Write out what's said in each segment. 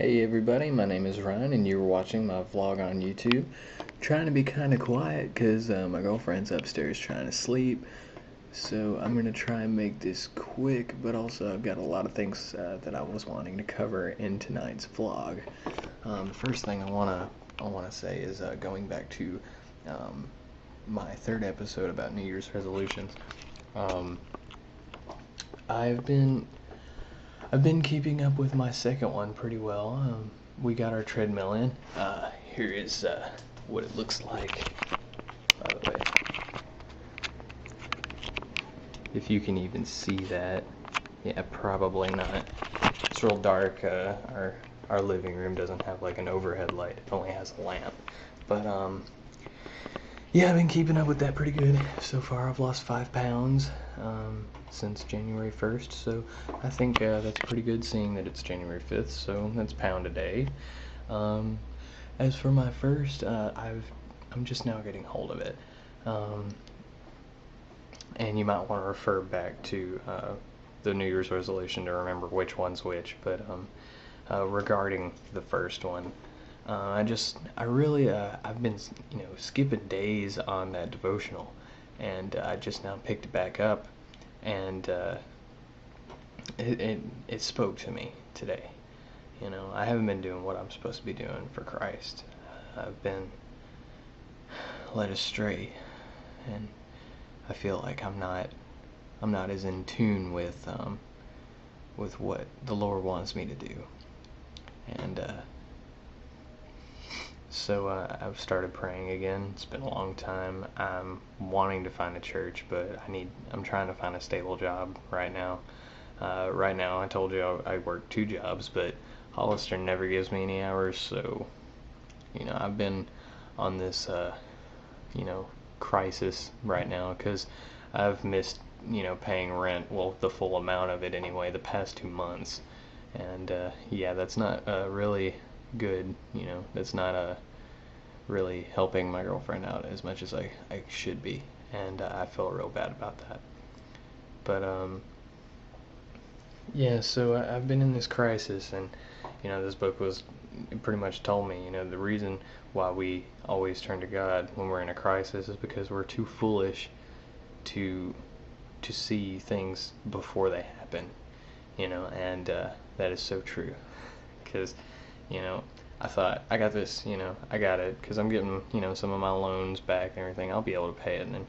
Hey everybody, my name is Ryan and you're watching my vlog on YouTube. Trying to be kind of quiet because my girlfriend's upstairs trying to sleep. So I'm going to try and make this quick, but also I've got a lot of things that I was wanting to cover in tonight's vlog. The first thing I want to say is going back to my third episode about New Year's resolutions. Um, I've been I've been keeping up with my second one pretty well. We got our treadmill in. Here is what it looks like, by the way. If you can even see that. Yeah, probably not. It's real dark. Our living room doesn't have like an overhead light. It only has a lamp. But yeah, I've been keeping up with that pretty good. So far I've lost 5 pounds since January 1st, so I think that's pretty good seeing that it's January 5th, so that's a pound a day. As for my first, I'm just now getting hold of it. And you might want to refer back to the New Year's resolution to remember which one's which, but regarding the first one, I've been, skipping days on that devotional, and I just now picked it back up, and it spoke to me today. I haven't been doing what I'm supposed to be doing for Christ. I've been led astray, and I feel like I'm not as in tune with what the Lord wants me to do, and so I've started praying again. It's been a long time. I'm wanting to find a church, but I'm trying to find a stable job right now. Right now, I told you I work 2 jobs, but Hollister never gives me any hours, so I've been on this crisis right now because I've missed paying rent, well, the full amount of it anyway, the past 2 months, and yeah, that's not really good. That's not really helping my girlfriend out as much as I should be, and I feel real bad about that. But yeah, so I've been in this crisis, and this book was pretty much told me, the reason why we always turn to God when we're in a crisis is because we're too foolish to see things before they happen, and that is so true, because I thought, I got this, I got it, because I'm getting, some of my loans back and everything. I'll be able to pay it, and then,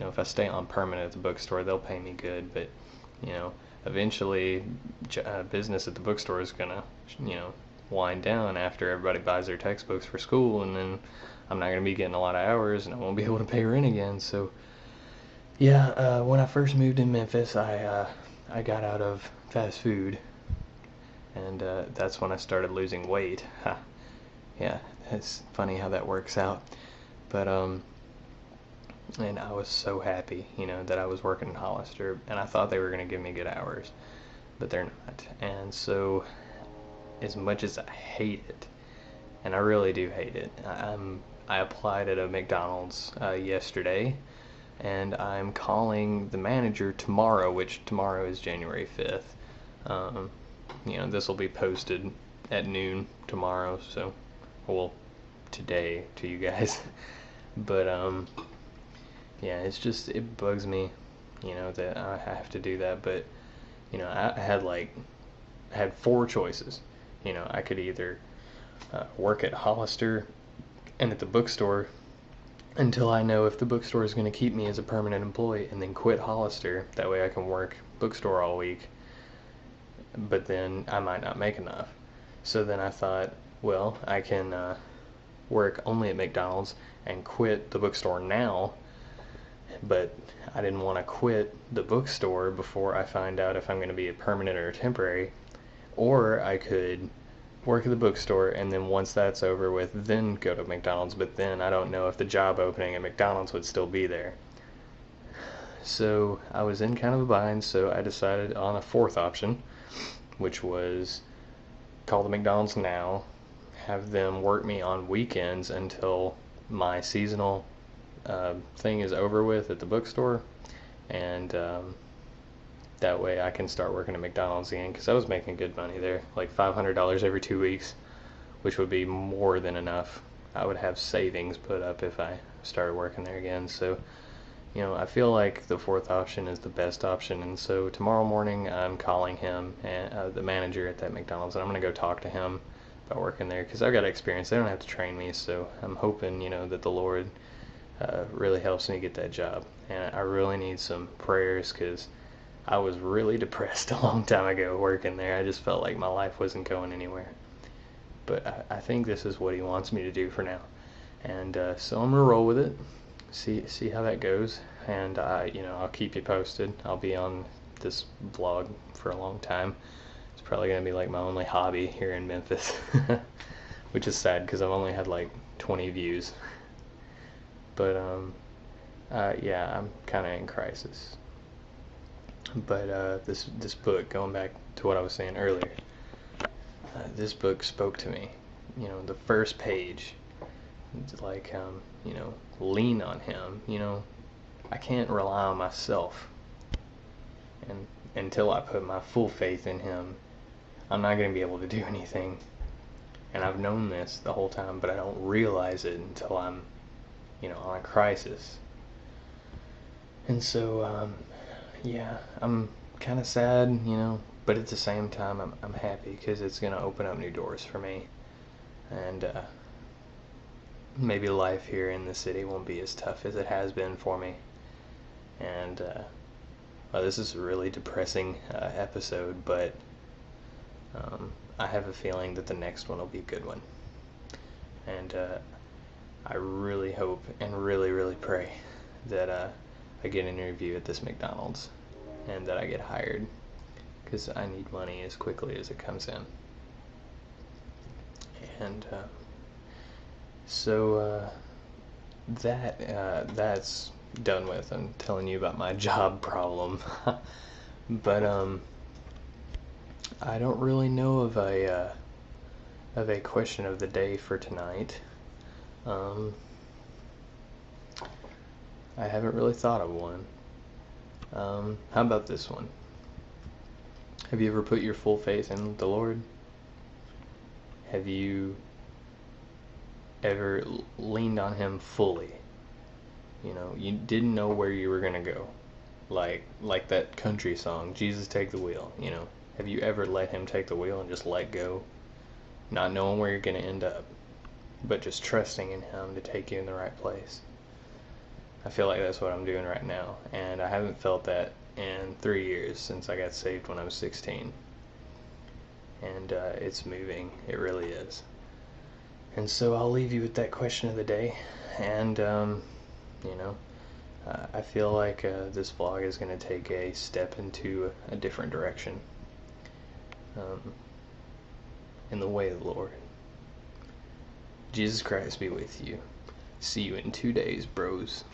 if I stay on permanent at the bookstore, they'll pay me good, but, eventually, business at the bookstore is gonna, wind down after everybody buys their textbooks for school, and then I'm not gonna be getting a lot of hours, and I won't be able to pay rent again, so, yeah, when I first moved in Memphis, I got out of fast food, and that's when I started losing weight. Ha. Yeah, it's funny how that works out. But and I was so happy, that I was working in Hollister, and I thought they were going to give me good hours, but they're not. And so, as much as I hate it, and I really do hate it, I applied at a McDonald's yesterday, and I'm calling the manager tomorrow, which tomorrow is January 5th. This will be posted at noon tomorrow, so, well, today to you guys. But yeah, it bugs me, that I have to do that. But I had 4 choices. I could either work at Hollister and at the bookstore until I know if the bookstore is going to keep me as a permanent employee, and then quit Hollister. That way I can work bookstore all week, but then I might not make enough. So then I thought, well, I can work only at McDonald's and quit the bookstore now, but I didn't want to quit the bookstore before I find out if I'm going to be a permanent or a temporary. Or I could work at the bookstore, and then once that's over with, then go to McDonald's, but then I don't know if the job opening at McDonald's would still be there. So I was in kind of a bind, so I decided on a 4th option, which was call the McDonald's now, have them work me on weekends until my seasonal thing is over with at the bookstore, and that way I can start working at McDonald's again, because I was making good money there, like $500 every 2 weeks. which would be more than enough. I would have savings put up if I started working there again. So, I feel like the fourth option is the best option. And so tomorrow morning, I'm calling him, and the manager at that McDonald's, and I'm going to go talk to him about working there because I've got experience. They don't have to train me, so I'm hoping, that the Lord really helps me get that job. And I really need some prayers because I was really depressed a long time ago working there. I just felt like my life wasn't going anywhere. But I think this is what he wants me to do for now. And so I'm going to roll with it, see how that goes. And, I'll keep you posted. I'll be on this vlog for a long time. It's probably going to be like my only hobby here in Memphis, which is sad because I've only had like 20 views. But, yeah, I'm kind of in crisis. But this book, going back to what I was saying earlier, this book spoke to me. The first page, it's like, lean on him. I can't rely on myself. And until I put my full faith in him, I'm not going to be able to do anything. And I've known this the whole time, but I don't realize it until I'm, on a crisis. And so, yeah, I'm kind of sad, but at the same time, I'm happy because it's going to open up new doors for me. And maybe life here in the city won't be as tough as it has been for me. And well, this is a really depressing episode, but I have a feeling that the next one will be a good one. And I really hope and really, really pray that I get an interview at this McDonald's and that I get hired, because I need money as quickly as it comes in. And so that's done with. I'm telling you about my job problem. But I don't really know of a question of the day for tonight. I haven't really thought of one. How about this one? Have you ever put your full faith in the Lord? Have you ever leaned on him fully? You didn't know where you were gonna go, like that country song, Jesus Take the Wheel. Have you ever let him take the wheel and just let go, not knowing where you're gonna end up, but just trusting in him to take you in the right place? I feel like that's what I'm doing right now, and I haven't felt that in 3 years since I got saved when I was 16. And it's moving, it really is. And so I'll leave you with that question of the day. And I feel like this vlog is going to take a step into a different direction, in the way of the Lord. Jesus Christ be with you. See you in 2 days, bros.